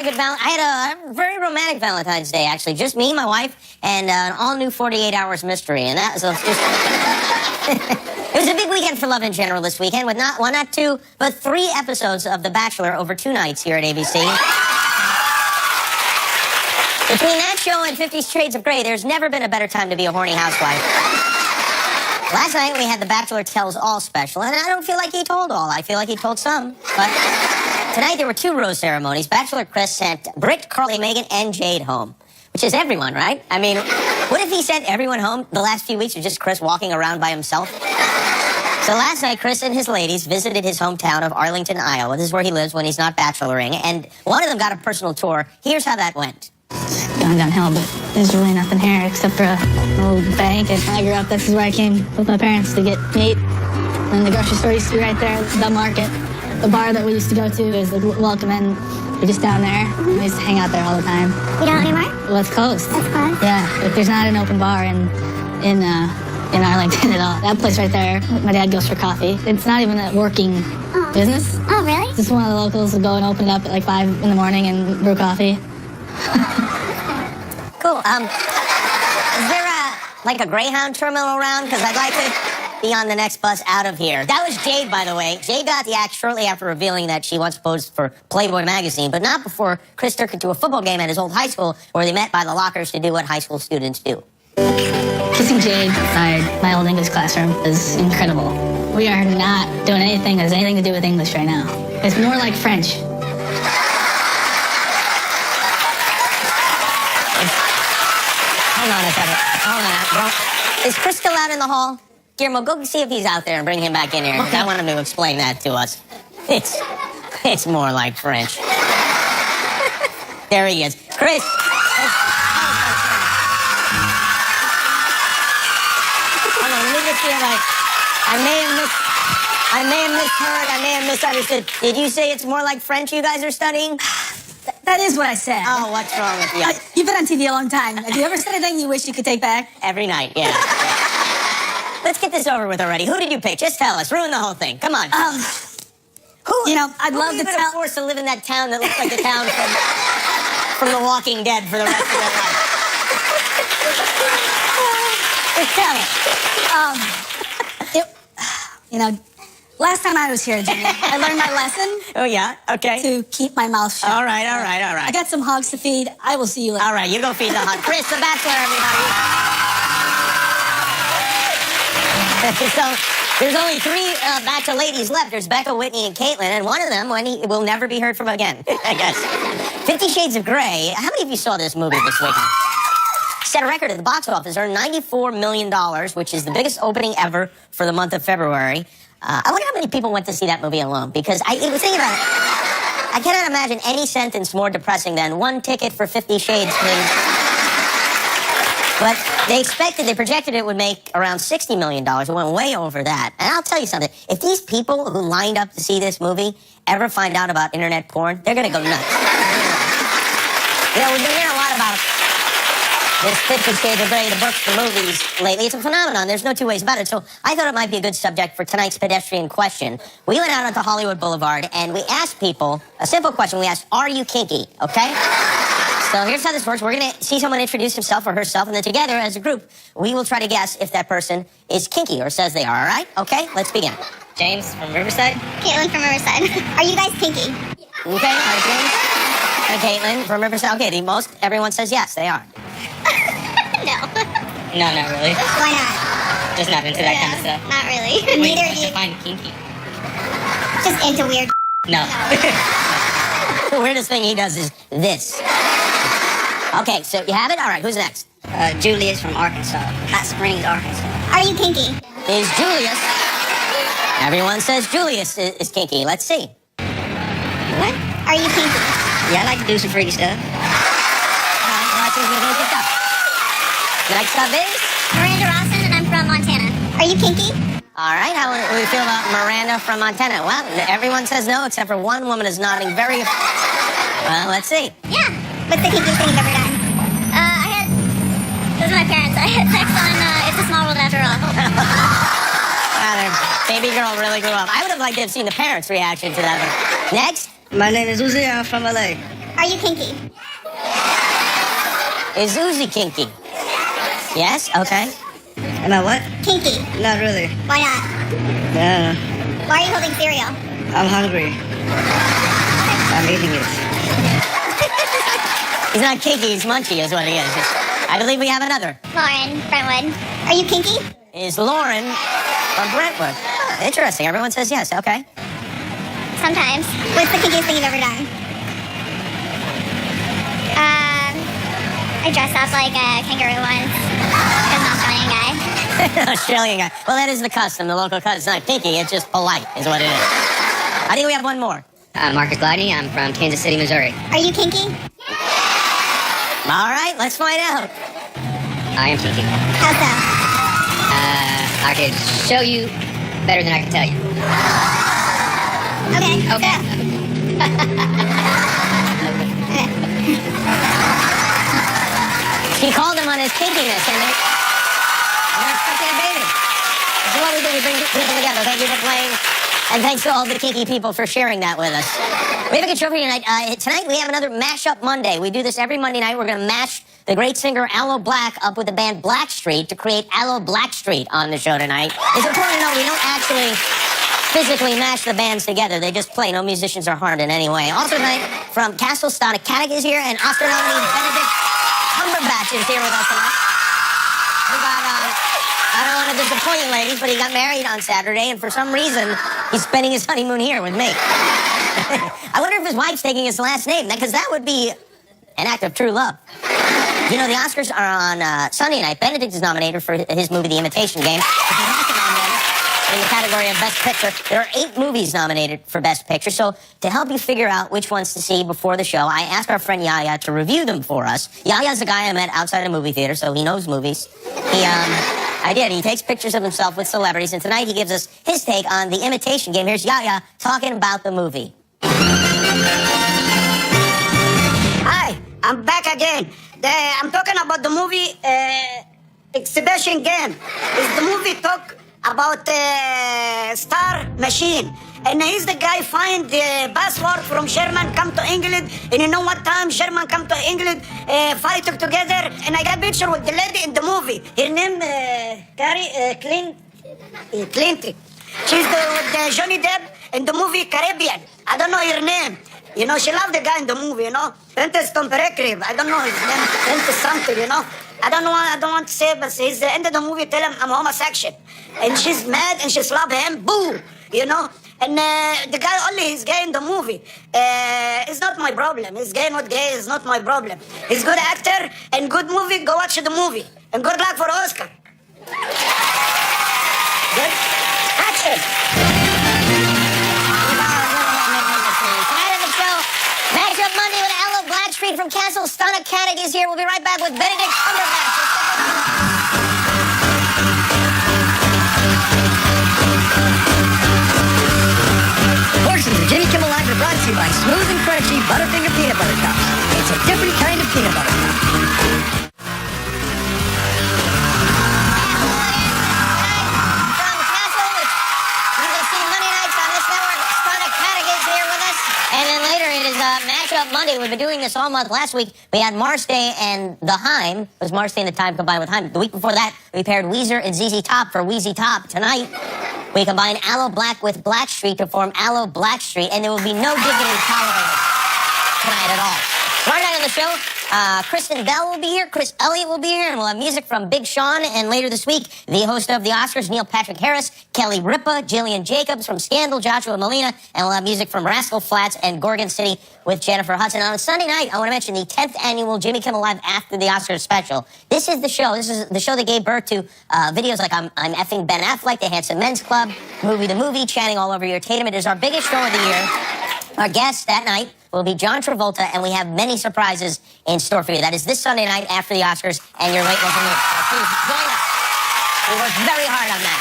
good I had a very romantic Valentine's Day, actually. Just me, my wife, and an all-new 48 Hours mystery. And that was just... It was a big weekend for love in general this weekend, with not one, not two, but 3 episodes of The Bachelor over 2 nights here at ABC. Between that show and 50 Shades of Grey, there's never been a better time to be a horny housewife. Last night, we had The Bachelor Tells All special, and I don't feel like he told all. I feel like he told some. But tonight, there were 2 rose ceremonies. Bachelor Chris sent Britt, Carly, Megan, and Jade home, which is everyone, right? I mean, what if he sent everyone home the last few weeks of just Chris walking around by himself? So last night, Chris and his ladies visited his hometown of Arlington, Iowa. This is where he lives when he's not bacheloring, and one of them got a personal tour. Here's how that went. Going downhill, but there's really nothing here except for a little bank. And when I grew up, this is where I came with my parents to get meat. And the grocery store used to be right there, the market. The bar that we used to go to is the Welcome Inn. We're just down there. We used to hang out there all the time. You don't anymore? Well, it's closed. It's closed? Yeah, but there's not an open bar in Arlington at all. That place right there, my dad goes for coffee. It's not even a working business. Oh, really? Just one of the locals will go and open it up at like 5 in the morning and brew coffee. Cool. Is there a Greyhound terminal around? Because I'd like to be on the next bus out of here. That was Jade, by the way. Jade got the axe shortly after revealing that she once posed for Playboy magazine, but not before Chris took her to a football game at his old high school where they met by the lockers to do what high school students do. Kissing Jade outside my old English classroom is incredible. We are not doing anything that has anything to do with English right now. It's more like French. Hold on a second. Hold on. Is Chris still out in the hall? Guillermo, go see if he's out there and bring him back in here. Okay. I want him to explain that to us. It's more like French. There he is. Chris. Hold on, let me just feel like I may have misheard. I may have misunderstood. Did you say it's more like French you guys are studying? That is what I said. Oh, what's wrong with you? You've been on TV a long time. Have you ever said anything you wish you could take back? Every night, yeah. Let's get this over with already. Who did you pick? Just tell us. Ruin the whole thing. Come on. I'd love to tell. Forced to live in that town that looks like the town from The Walking Dead for the rest of their life. Just tell it. Last time I was here, Jimmy, I learned my lesson. Oh, yeah? Okay. To keep my mouth shut. All right. I got some hogs to feed. I will see you later. All right, you go feed the hog. Chris, the Bachelor, everybody. So, there's only 3 Bachelor ladies left. There's Becca, Whitney, and Caitlin, and one of them, will never be heard from again, I guess. 50 Shades of Grey. How many of you saw this movie this weekend? Set a record at the box office, earned $94 million, which is the biggest opening ever for the month of February. I wonder how many people went to see that movie alone, because I was thinking about it. I cannot imagine any sentence more depressing than 1 ticket for 50 Shades, please. But they projected it would make around $60 million. It went way over that. And I'll tell you something. If these people who lined up to see this movie ever find out about internet porn, they're going to go nuts. We've been hearing a lot about this 50 Shades of Grey, the books, the movies lately. It's a phenomenon. There's no 2 ways about it. So I thought it might be a good subject for tonight's pedestrian question. We went out onto Hollywood Boulevard and we asked people a simple question. We asked, are you kinky? Okay? So here's how this works. We're going to see someone introduce himself or herself, and then together as a group, we will try to guess if that person is kinky or says they are. All right? Okay? Let's begin. James from Riverside. Caitlin from Riverside. Are you guys kinky? Okay. All right, James. And Caitlin from Riverside. Okay, everyone says yes, they are. No. No, not really. Why not? Just not into that kind of stuff. Not really. Wait, Neither what's do you. define kinky? Just into weird. No. The weirdest thing he does is this. Okay, so you have it? All right, who's next? Julius from Arkansas. Hot Springs, Arkansas. Are you kinky? Is Julius. Everyone says Julius is kinky. Let's see. What? Are you kinky? Yeah, I like to do some freaky stuff. Next up is Miranda Rawson, and I'm from Montana. Are you kinky? all right. How do we feel about Miranda from Montana? Well, everyone says no, except for one woman is nodding very... Well, let's see. Yeah. What's the kinkiest thing you've ever done? Those are my parents. I had sex on It's a Small World After All. Baby girl really grew up. I would have liked to have seen the parents' reaction to that one. Next. My name is Uzi. I'm from LA. Are Are you kinky? Is Uzi kinky? Yes? Okay. Am I what? Kinky. Not really. Why not? No, Why are you holding cereal? I'm hungry. I'm eating it. He's not kinky, he's munchy is what he is. I believe we have another. Lauren, Brentwood. Are you kinky? Is Lauren from Brentwood. Ah, interesting. Everyone says yes. Okay. Sometimes. What's the kinkiest thing you've ever done? I dressed up like a kangaroo once. As an Australian guy. Australian guy. Well, that is the custom. The local custom. It's not kinky, it's just polite is what it is. I think we have one more. I'm Marcus Gladney. I'm from Kansas City, Missouri. Are you kinky? All right, let's find out. I am kinky. How so? I could show you better than I can tell you. Okay. Okay. He called him on his kinkiness, and they're expecting a baby. This is what we do. We bring people together. Thank you for playing. And thanks to all the kinky people for sharing that with us. We have a good show for you tonight. Tonight we have another Mashup Monday. We do this every Monday night. We're going to mash the great singer Aloe Black up with the band Blackstreet to create Aloe Blackstreet on the show tonight. It's important to know we don't actually physically mash the bands together. They just play. No musicians are harmed in any way. Also tonight, from Castle Stonicatic is here, and Oscar nominee Benedict Cumberbatch is here with us tonight. We got, I don't want to disappoint you ladies, but he got married on Saturday, and for some reason, he's spending his honeymoon here with me. I wonder if his wife's taking his last name, because that would be an act of true love. You know, the Oscars are on Sunday night. Benedict is nominated for his movie, The Imitation Game. In the category of Best Picture. There are 8 movies nominated for Best Picture. So to help you figure out which ones to see before the show, I asked our friend Yaya to review them for us. Yaya's a guy I met outside a movie theater, so he knows movies. He takes pictures of himself with celebrities, and tonight he gives us his take on The Imitation Game. Here's Yaya talking about the movie. Hi, I'm back again. I'm talking about the movie Exhibition Game. It's the movie talk about Star Machine. And he's the guy find the password from Sherman come to England. And you know what time Sherman come to England, fight together. And I got a picture with the lady in the movie. Her name, Clinton. She's with Johnny Depp in the movie Caribbean. I don't know her name. You know, she loved the guy in the movie, you know. Prentice Tom Peregrine. I don't know his name. Prentice something, you know. I don't want to say, but he's the end of the movie tell him I'm homosexual. And she's mad and she's love him. Boo! You know? And the guy only is gay in the movie. It's not my problem. He's gay, not gay, is not my problem. He's good actor and good movie, go watch the movie. And good luck for Oscar. Good? Action! Tonight on the show, Mashup Monday with Aloe Blackstreet from Castle Stonicatic is here. We'll be right back with Benedict Cumberbatch. Portions of Jimmy Kimmel Live are brought to you by smooth and crunchy Butterfinger Peanut Butter Cups. It's a different kind of peanut butter cup. From Castle, which you can see Monday nights on this network. Stonicatic is here with us. And then later it is Mashup Monday. We've been doing this all month. Last week we had Mars Day and The Haim. It was Mars Day and The Time combined with Haim. The week before that we paired Weezer and ZZ Top for Wheezy Top. Tonight we combine Aloe Black with Blackstreet to form Aloe Blackstreet, and there will be no dignity tolerated tonight at all. Tomorrow night on the show, Kristen Bell will be here, Chris Elliott will be here, and we'll have music from Big Sean. And later this week, the host of the Oscars, Neil Patrick Harris, Kelly Ripa, Jillian Jacobs from Scandal, Joshua Molina, and we'll have music from Rascal Flatts and Gorgon City with Jennifer Hudson. On Sunday night, I want to mention the 10th annual Jimmy Kimmel Live After the Oscars special. This is the show. This is the show that gave birth to videos like I'm effing Ben Affleck, The Handsome Men's Club, Movie the Movie, Chanting All Over Your Tatum. It is our biggest show of the year. Our guest that night will be John Travolta, and we have many surprises in store for you. That is this Sunday night after the Oscars, and you're late wasn't it. Please join us. We worked very hard on that.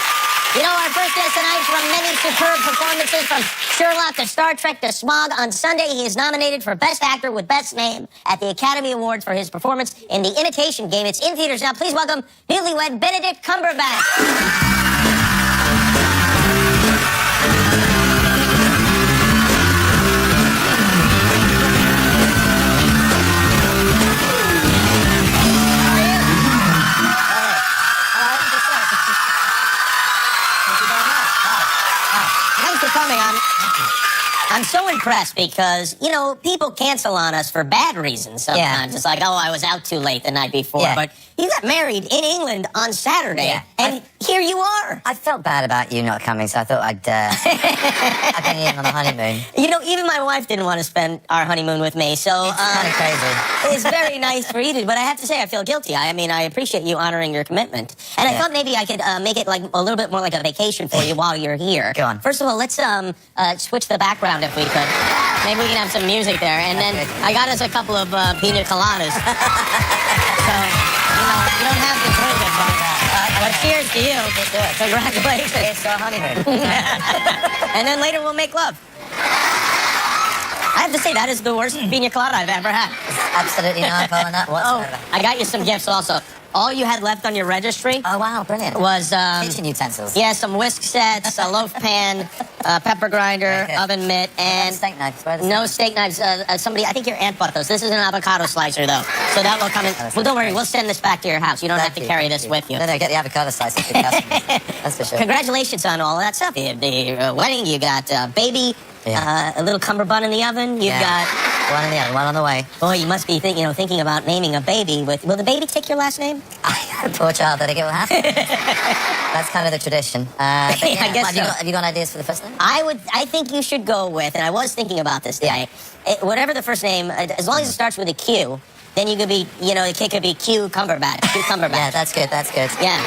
You know, our first guest tonight, from many superb performances, from Sherlock to Star Trek to Smog. On Sunday, he is nominated for Best Actor with Best Name at the Academy Awards for his performance in The Imitation Game. It's in theaters now. Please welcome newlywed Benedict Cumberbatch. coming. I'm so impressed because, you know, people cancel on us for bad reasons sometimes. Yeah. It's like, oh, I was out too late the night before. Yeah. But you got married in England on Saturday, Yeah. and here you are. I felt bad about you not coming, so I thought I'd bring you in on the honeymoon. You know, even my wife didn't want to spend our honeymoon with me, so It's kind of crazy. it's very nice for you to, but I have to say I feel guilty. I mean, I appreciate you honoring your commitment. And I Yeah. thought maybe I could make it like a little bit more like a vacation for you while you're here. Go on. First of all, let's switch the background if we could. Maybe we can have some music there. And then I got us a couple of pina coladas. So, you know, you don't have to drink it, but cheers to you. Congratulations. It's our honeymoon. And then later we'll make love. I have to say, that is the worst pina colada I've ever had. Absolutely no alcohol in that whatsoever. I got you some gifts also. All you had left on your registry Oh, wow, brilliant. was, Kitchen utensils. yeah, some whisk sets, a loaf pan, pepper grinder, Okay. oven mitt, and Steak knives. Where are the no steak steak knives. Somebody, I think your aunt bought those. This is an avocado slicer, though. So that will come in. Well, don't worry. We'll send this back to your house. You don't have to carry this with you. No, get the avocado slices for customers. That's for sure. Congratulations on all that stuff. The wedding, you got baby, Yeah. a little cummerbund in the oven. You've got... One in the other, one on the way. Boy, you must be thinking about naming a baby with... Will the baby take your last name? Poor child, I think it will happen. That's kind of the tradition. But I guess so. Have you got ideas for the first name? I think you should go with, and I was thinking about this today, whatever the first name, as long as it starts with a Q, then you could be, the kid could be Cucumberbatch. Cucumberbatch. Yeah, that's good, that's good. Yeah.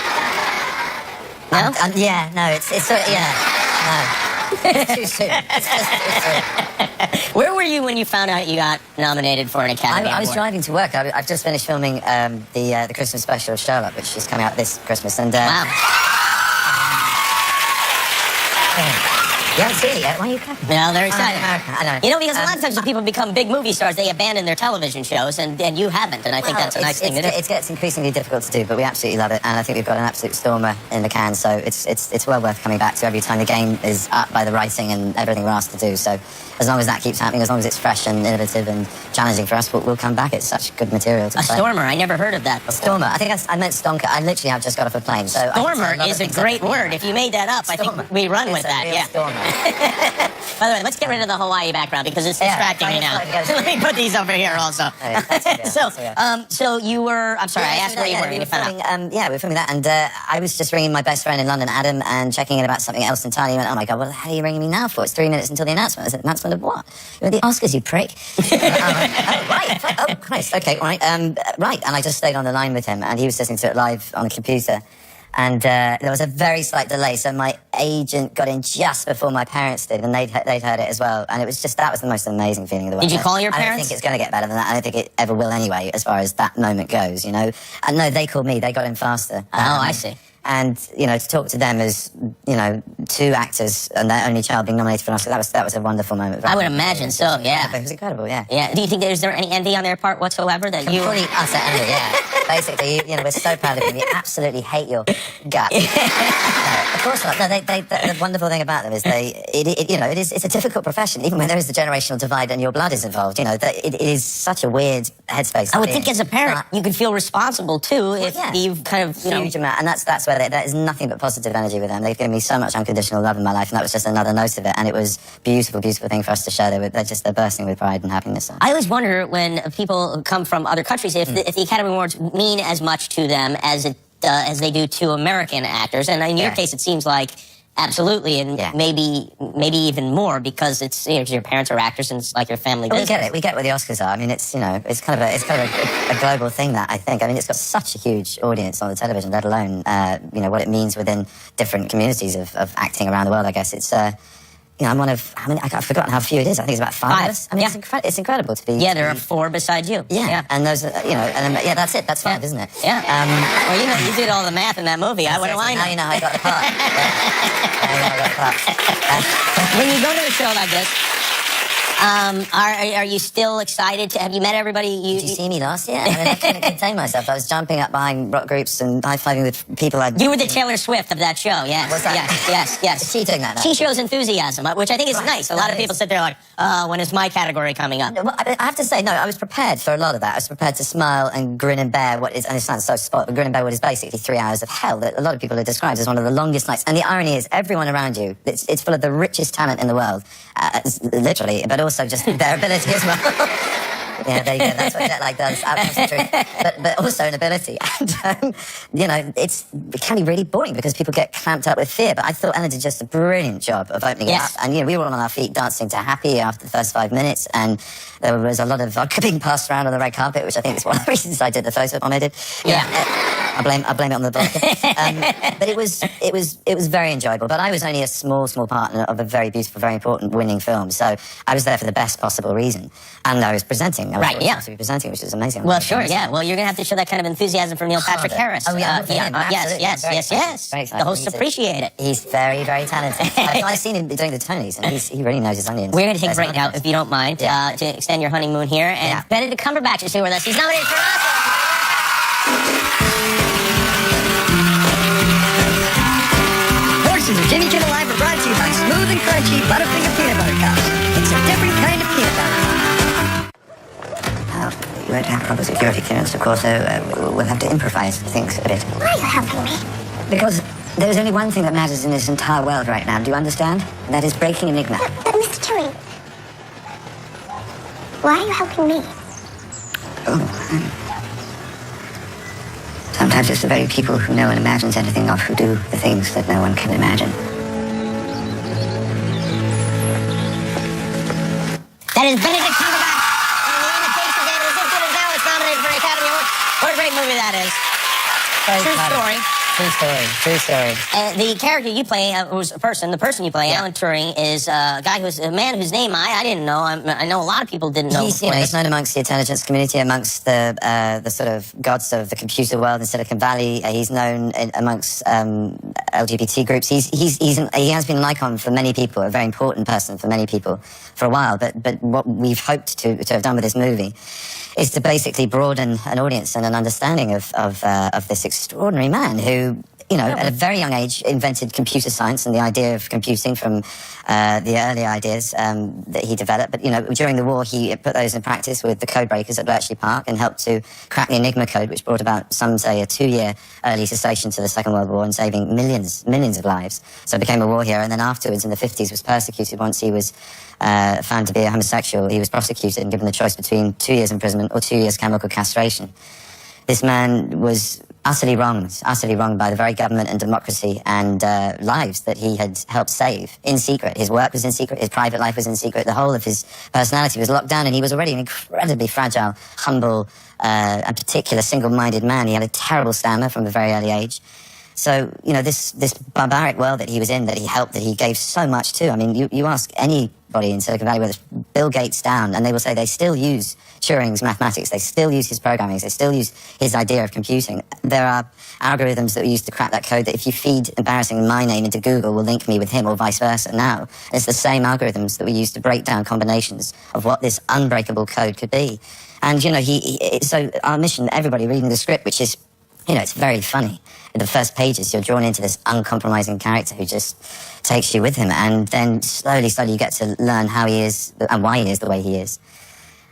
No? Yeah, no, it's sort of, yeah, no. It's too soon. It's just too soon. Where were you when you found out you got nominated for an Academy I was Award? driving to work. I've just finished filming the Christmas special of Sherlock, which is coming out this Christmas. And Wow. you haven't seen it yet. Why are you clapping? Well, they're excited. I know. Because a lot of times when people become big movie stars, they abandon their television shows, and you haven't, and I think that's a nice thing to do. It gets increasingly difficult to do, but we absolutely love it, and I think we've got an absolute stormer in the can, so it's well worth coming back to every time the game is up by the writing and everything we're asked to do. So as long as that keeps happening, as long as it's fresh and innovative and challenging for us, we'll come back. It's such good material to A play. stormer, I never heard of that before. Stormer. I think I meant stonker. I literally have just got off a plane. So Stormer is a great word. If you made that up, I think we run with that. Yeah. Stormer. By the way, let's get rid of the Hawaii background because it's distracting me now. Let me put these over here also. So you were. I'm sorry, I asked where you were. We were filming that, and I was just ringing my best friend in London, Adam, and checking in about something else entirely. He went, "Oh my God, what the hell are you ringing me now for? It's 3 minutes until the announcement." I said, "Announcement of what?" He went, "The Oscars, you prick." Oh, right. Oh, Christ. Okay, all right. Right. And I just stayed on the line with him, and he was listening to it live on the computer. And there was a very slight delay, so my agent got in just before my parents did, and they'd heard it as well. And it was that was the most amazing feeling of the world. Did you call your I don't parents? think it's going to get better than that. I don't think it ever will anyway, as far as that moment goes, And no, they called me. They got in faster. Oh, I see. And, to talk to them as, 2 actors and their only child being nominated for an Oscar, that was a wonderful moment. I would imagine so, yeah. It was incredible, yeah. Yeah. Do you think is there any envy on their part whatsoever that you? Complete utter envy, yeah. Basically, we're so proud of you. We absolutely hate your guts. No, of course not. No, the wonderful thing about them is it's a difficult profession, even when there is the generational divide and your blood is involved. It is such a weird headspace. I would think as a parent, you could feel responsible too if you've kind of huge amount, and that's where that is nothing but positive energy with them. They've given me so much unconditional love in my life, and that was just another note of it. And it was beautiful thing for us to share. They're bursting with pride and happiness. I always wonder when people come from other countries if the Academy Awards mean as much to them as they do to American actors. And in your case, it seems like absolutely, and maybe even more because it's your parents are actors and it's like your family business. We get it. We get what the Oscars are. I mean, it's kind of a global thing that I think. I mean, it's got such a huge audience on the television, let alone what it means within different communities of acting around the world. I guess it's. I'm one of. I've forgotten how few it is. I think it's about 5 of us. I mean, it's incredible to be. Yeah, there are 4 beside you. Yeah, and those, that's it. That's 5, isn't it? Yeah. Well, you did all the math in that movie. What do I know? Now you know I got the part. Now you know I got the part. When you go to a show like this, Are you still excited to? Have you met everybody? Did you see me last year? I mean, I couldn't contain myself. I was jumping up behind rock groups and high-fiving with people You were the Taylor Swift of that show, yes. What's that? Yes. Is she doing that now? She shows enthusiasm, which I think is nice. A lot of people sit there like, when is my category coming up? Well, I have to say, no, I was prepared for a lot of that. I was prepared to smile and grin and bear what is, and it sounds so spot, but grin and bear what is basically 3 hours of hell that a lot of people have described as one of the longest nights. And the irony is, everyone around you, it's full of the richest talent in the world, literally, but also just their ability as well. Yeah, there you go. That's what jet lag does. Absolutely true. But also an ability. And, it can be really boring because people get clamped up with fear. But I thought Ellen did just a brilliant job of opening it up. And, we were all on our feet dancing to Happy after the first 5 minutes. And there was a lot of vodka being passed around on the red carpet, which I think is one of the reasons I did the photo bomb I did. I blame it on the vodka. But it was very enjoyable. But I was only a small partner of a very beautiful, very important winning film. So I was there for the best possible reason. And I was presenting. I was supposed to be presenting, which was amazing. Well, sure, yeah. Well, you're going to have to show that kind of enthusiasm from Neil Patrick Harris. Oh, yeah. Yes. The hosts appreciate it. He's very, very talented. I've seen him doing the Tonys, and he really knows his onions. We're going to take a break now, if you don't mind, to extend your honeymoon here. And Benedict Cumberbatch is here with us. He's nominated for an Oscar. Portions of Jimmy Kimmel Live are brought to you by smooth and crunchy Butterfinger peanut butter cups. It's a different kind of peanut butter. You won't have proper security clearance, of course, so we'll have to improvise things a bit. Why are you helping me? Because there's only one thing that matters in this entire world right now, do you understand? That is breaking Enigma. But Mr. Turing, why are you helping me? Sometimes it's the very people who no one imagines anything of who do the things that no one can imagine. That is Benedict Cumberbatch. For an Academy Award. What a great movie that is. True story. The character you play, the person you play, Alan Turing, is a guy a man whose name I didn't know. I know a lot of people didn't know. He's known amongst the intelligence community, amongst the sort of gods of the computer world in Silicon Valley. He's known amongst LGBT groups. He has been an icon for many people, a very important person for many people for a while. But what we've hoped to have done with this movie is to basically broaden an audience and an understanding of this extraordinary man who, at a very young age invented computer science and the idea of computing from the early ideas that he developed. But, during the war, he put those in practice with the code breakers at Bletchley Park and helped to crack the Enigma code, which brought about, some say, a 2-year early cessation to the Second World War and saving millions of lives. So it became a war hero, and then afterwards, in the 50s, was persecuted once he was found to be a homosexual. He was prosecuted and given the choice between 2 years imprisonment or 2 years chemical castration. This man was utterly wronged by the very government and democracy and lives that he had helped save in secret. His work was in secret, his private life was in secret, the whole of his personality was locked down, and he was already an incredibly fragile, humble, and particular single-minded man. He had a terrible stammer from a very early age. So, this barbaric world that he was in, that he helped, that he gave so much to. I mean, you ask anybody in Silicon Valley, whether it's Bill Gates down, and they will say they still use Turing's mathematics, they still use his programming, they still use his idea of computing. There are algorithms that we use to crack that code that if you feed embarrassing my name into Google will link me with him or vice versa now. It's the same algorithms that we use to break down combinations of what this unbreakable code could be. And, so our mission, everybody reading the script, which is, it's very funny. In the first pages, you're drawn into this uncompromising character who just takes you with him. And then slowly you get to learn how he is and why he is the way he is.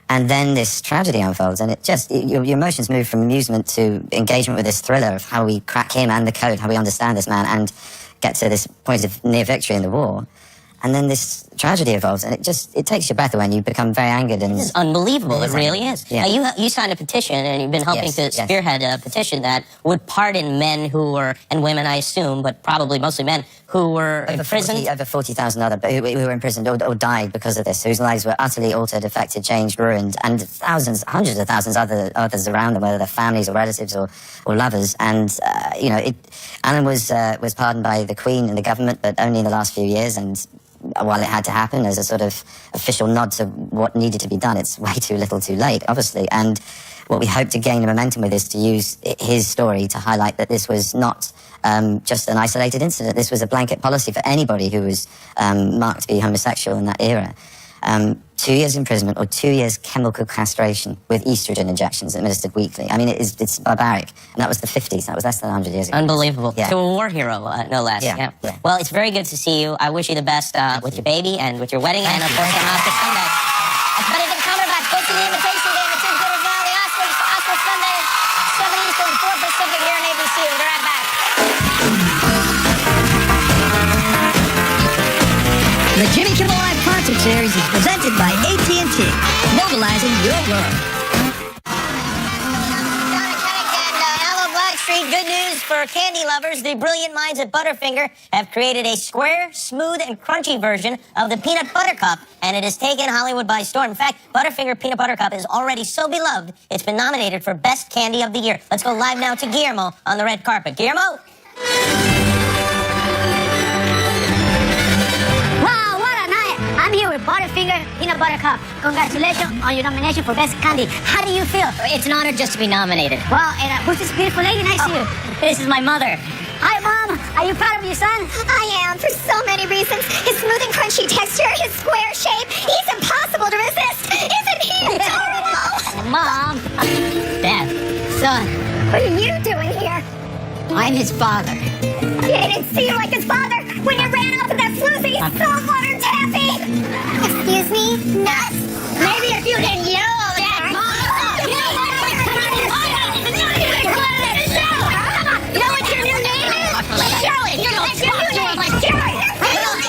And then this tragedy unfolds, and your emotions move from amusement to engagement with this thriller of how we crack him and the code, how we understand this man and get to this point of near victory in the war. And then this tragedy evolves, and it takes your breath away, and you become very angered. And this is unbelievable. It really is. Yeah. You signed a petition, and you've been helping to spearhead a petition that would pardon men who were, and women, I assume, but probably mostly men, who were imprisoned. Over 40,000 other who were imprisoned or died because of this, whose lives were utterly altered, affected, changed, ruined, and thousands, hundreds of thousands others around them, whether they're families or relatives or lovers. And Alan was pardoned by the Queen and the government, but only in the last few years. And while it had to happen as a sort of official nod to what needed to be done, it's way too little too late, obviously. And what we hope to gain momentum with is to use his story to highlight that this was not just an isolated incident. This was a blanket policy for anybody who was marked to be homosexual in that era. 2 years imprisonment or 2 years chemical castration with estrogen injections administered weekly. I mean, it's barbaric. And that was the 50s. That was less than 100 years ago. Unbelievable. Yeah. To a war hero, no less. Yeah. Well, it's very good to see you. I wish you the best with your baby and with your wedding and, of course, on Oscar Sunday. It's Benedict Cumberbatch. Go to the invitation game. It's in good as well. The Oscars, Oscar Sunday, 7 Eastern, 4 Pacific here on ABC. We'll be right back. The Jimmy Kimmel Live Concert Series is presented by AT&T, mobilizing your world. Good news for candy lovers. The brilliant minds at Butterfinger have created a square, smooth, and crunchy version of the peanut butter cup, and it has taken Hollywood by storm. In fact, Butterfinger peanut butter cup is already so beloved, it's been nominated for Best Candy of the Year. Let's go live now to Guillermo on the red carpet. Guillermo? Wow, what a night! I'm here with Butterfinger Peanut Butter Cup. Congratulations on your nomination for Best Candy. How do you feel? It's an honor just to be nominated. Well, and who's this beautiful lady next to you? This is my mother. Hi, Mom. Are you proud of your son? I am, for so many reasons. His smooth and crunchy texture, his square shape. He's impossible to resist. Isn't he adorable? Mom. Dad. Son, what are you doing here? I'm his father. He didn't see you like his father when you ran off with that floozy saltwater taffy. Excuse me? Nuts. Maybe if you didn't yell all the time.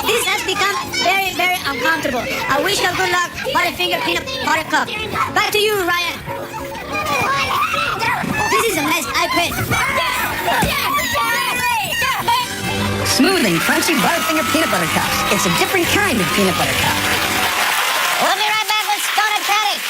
This has become very, very uncomfortable. I wish you good luck, Butterfinger Peanut Butter Cup. Back to you, Ryan. This is a mess. I quit. Smooth and crunchy Butterfinger peanut butter cups. It's a different kind of peanut butter cup. We'll be right back with Stone and Paddock.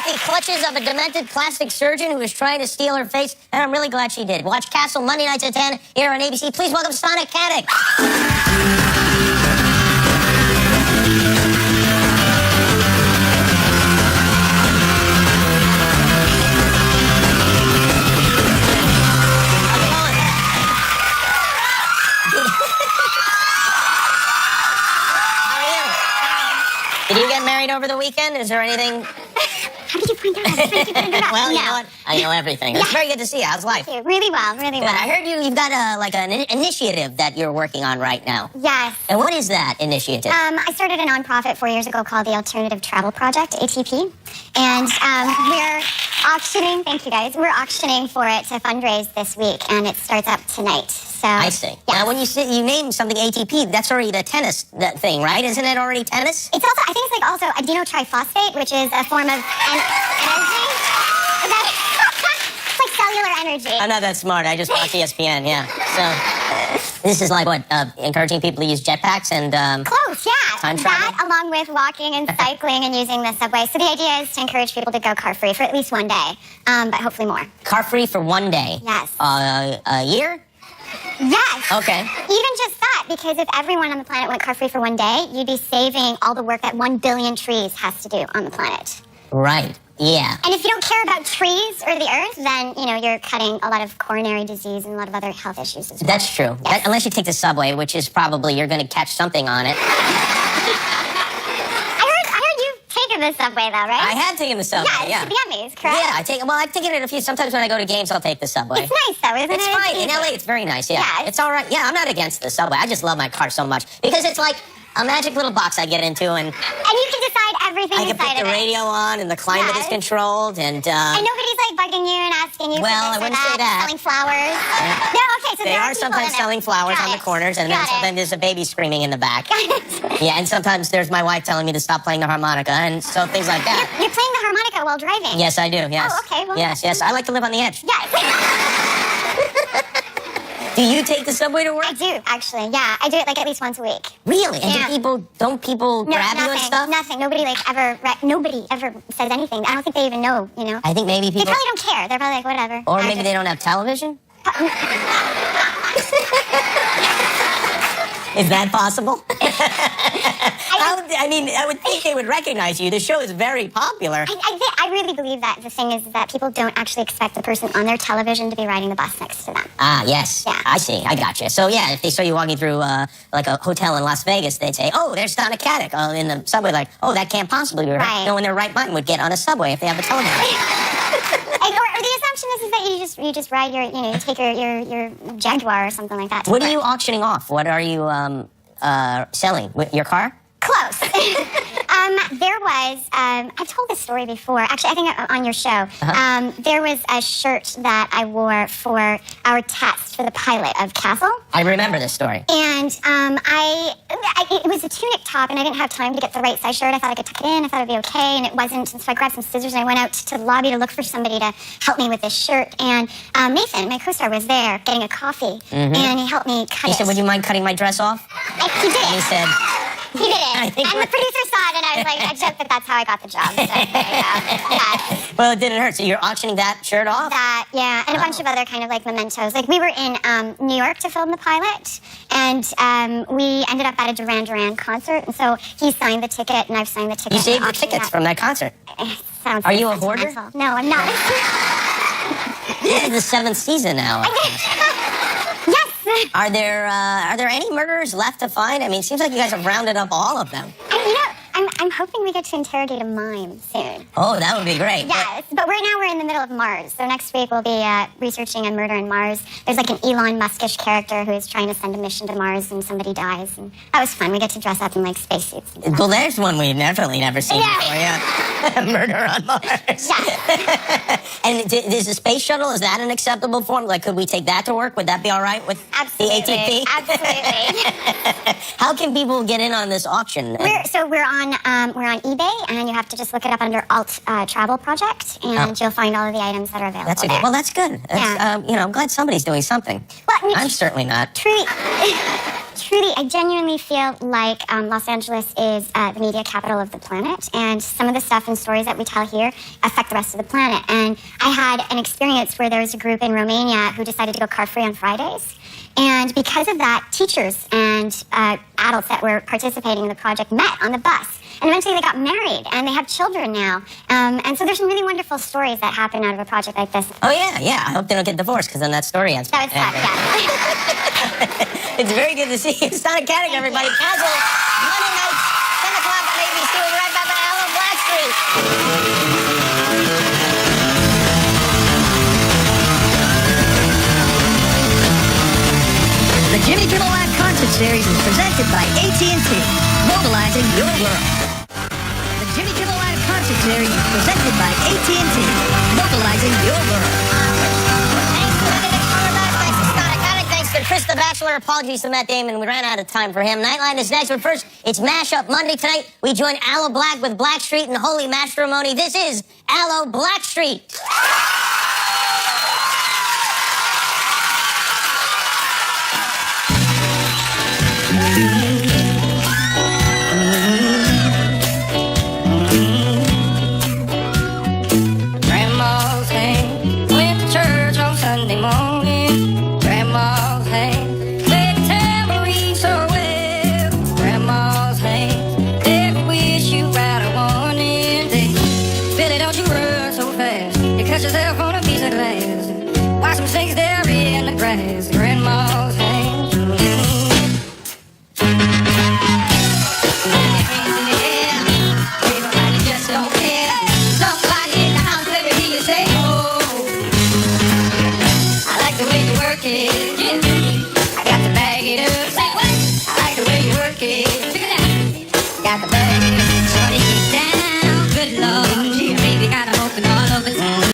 The clutches of a demented plastic surgeon who was trying to steal her face, and I'm really glad she did. Watch Castle Monday nights at 10 here on ABC. Please welcome Sonic Caddick. Did you get married over the weekend? Is there anything? How did you find out? Well, you No. know what? I know everything. It's very good to see you. How's life? Thank you. Really well, really Good. well. I heard you've got an initiative that you're working on right now. Yes. And what is that initiative? I started a nonprofit 4 years ago called the Alternative Travel Project, ATP. And we're auctioning, thank you guys, we're auctioning for it to fundraise this week, and it starts up tonight. So, I see. Yes. Now, when you name something ATP, that's already the tennis thing, right? Isn't it already tennis? It's also, I think it's like also adenotriphosphate, which is a form of energy. It's like cellular energy. I'm not that smart. I just watch ESPN, yeah. So, this is like what? Encouraging people to use jetpacks and... Close, yeah. Time travel? That along with walking and cycling and using the subway. So the idea is to encourage people to go car-free for at least one day, but hopefully more. Car-free for one day? Yes. A year? Yes. Okay. Even just that, because if everyone on the planet went car-free for one day, you'd be saving all the work that 1 billion trees has to do on the planet. Right. Yeah. And if you don't care about trees or the earth, then, you know, you're cutting a lot of coronary disease and a lot of other health issues as well. That's true. Yes. Unless you take the subway, which is probably you're going to catch something on it. I heard you've taken the subway, though, right? I have taken the subway, Yeah, it's the Emmys, correct? Yeah, I've taken it a few. Sometimes when I go to games, I'll take the subway. It's nice, though, isn't It's it? fine. In easy. LA, it's very nice, yeah. Yeah, It's all right. Yeah, I'm not against the subway. I just love my car so much. Because it's like a magic little box I get into, and And you can decide everything I can inside put of the it. radio on, and the climate is Yes. controlled, and... And nobody's like bugging you and asking you Well, for I this or wouldn't that, say that. selling flowers. No, okay, so they there are people sometimes in it. selling flowers Got on the it. corners, and then Got it. sometimes there's a baby screaming in the back. Got it. Yeah, and sometimes there's my wife telling me to stop playing the harmonica, and so things like that. You're playing the harmonica while driving. Yes, I do, yes. Oh, okay, well- Yes, I like to live on the edge. Yes. Do you take the subway to work? I do, actually. Yeah, I do it like at least once a week. Really? And Yeah. don't people No, grab nothing. you and stuff? Nothing. Nobody ever says anything. I don't think they even know, you know. I think maybe They people... probably don't care. They're probably like, whatever. Or I maybe just- they don't have television? Is that possible? I would think they would recognize you. The show is very popular. I really believe that the thing is that people don't actually expect the person on their television to be riding the bus next to them. Ah, yes. Yeah. I see. I gotcha. So, yeah, if they saw you walking through, like, a hotel in Las Vegas, they'd say, oh, there's Donna Caddick. In the subway, like, oh, that can't possibly be right. Right. No one in their right mind would get on a subway if they have a television. Or the assumption is that you just ride you take your Jaguar or something like that. What are you auctioning off? What are you selling? Your car? Close. There was, I've told this story before, actually, I think on your show. There was a shirt that I wore for our test for the pilot of Castle. I remember this story. And it was a tunic top, and I didn't have time to get the right size shirt. I thought I could tuck it in. I thought it'd be okay, and it wasn't. And so I grabbed some scissors, and I went out to the lobby to look for somebody to help me with this shirt. And Nathan, my co-star, was there getting a coffee, and he helped me cut He it. said, would you mind cutting my dress off? He did And he it. said... He did it. And the producer saw it, and I was like, I joked that that's how I got the job. So there you go. Yeah. Well, it didn't hurt. So you're auctioning that shirt off? That, yeah, and a bunch of other kind of like mementos. Like we were in New York to film the pilot, and we ended up at a Duran Duran concert, and so he signed the ticket, and I've signed the ticket. You saved the Auctioned tickets from that concert. Sounds Are so you a hoarder? sentimental. No, I'm not. This is the 7th season now. Yes. Are there any murderers left to find? I mean, it seems like you guys have rounded up all of them. I'm hoping we get to interrogate a mime soon. Oh, that would be great. Yes, but right now we're in the middle of Mars. So next week we'll be researching a murder in Mars. There's like an Elon Muskish character who is trying to send a mission to Mars, and somebody dies. And that was fun. We get to dress up in like spacesuits. Well, there's one we've definitely never seen before. Yeah, murder on Mars. Yeah. And is the space shuttle? Is that an acceptable form? Like, could we take that to work? Would that be all right with Absolutely. the ATP? Absolutely. How can people get in on this auction? We're on eBay, and you have to just look it up under Alt Travel Project, and you'll find all of the items that are available. That's there. well, that's good. That's, Yeah. I'm glad somebody's doing something. Well, I mean, I'm certainly not. Truly, I genuinely feel like Los Angeles is the media capital of the planet, and some of the stuff and stories that we tell here affect the rest of the planet. And I had an experience where there was a group in Romania who decided to go car-free on Fridays. And because of that, teachers and adults that were participating in the project met on the bus. And eventually they got married, and they have children now. And so there's some really wonderful stories that happen out of a project like this. Oh, yeah. I hope they don't get divorced, because then that story ends. That was fun, yeah. It's very good to see you. It's Donna Caddick, everybody. Castle, Monday nights, 10 o'clock on ABC. We'll be right back on Hello Blackstreet. The Jimmy Kimmel Live Concert Series is presented by AT&T, mobilizing your world. The Jimmy Kimmel Live Concert Series is presented by AT&T, mobilizing your world. Thanks to Monday Night Caller Back. Thanks to Donna Caddick. Thanks to Chris the Bachelor. Apologies to Matt Damon. We ran out of time for him. Nightline is next, but first, it's Mashup Monday tonight. We join Aloe Black with Blackstreet and Holy Matrimony. This is Aloe Blackstreet. Grandma's hand went to church on Sunday morning. Grandma's hand played the tambourine so well. Grandma's hand never wish you right a warning day. Billy, don't you run so fast. You cut yourself on a piece of glass. Watch them snakes there in the grass. Grandma's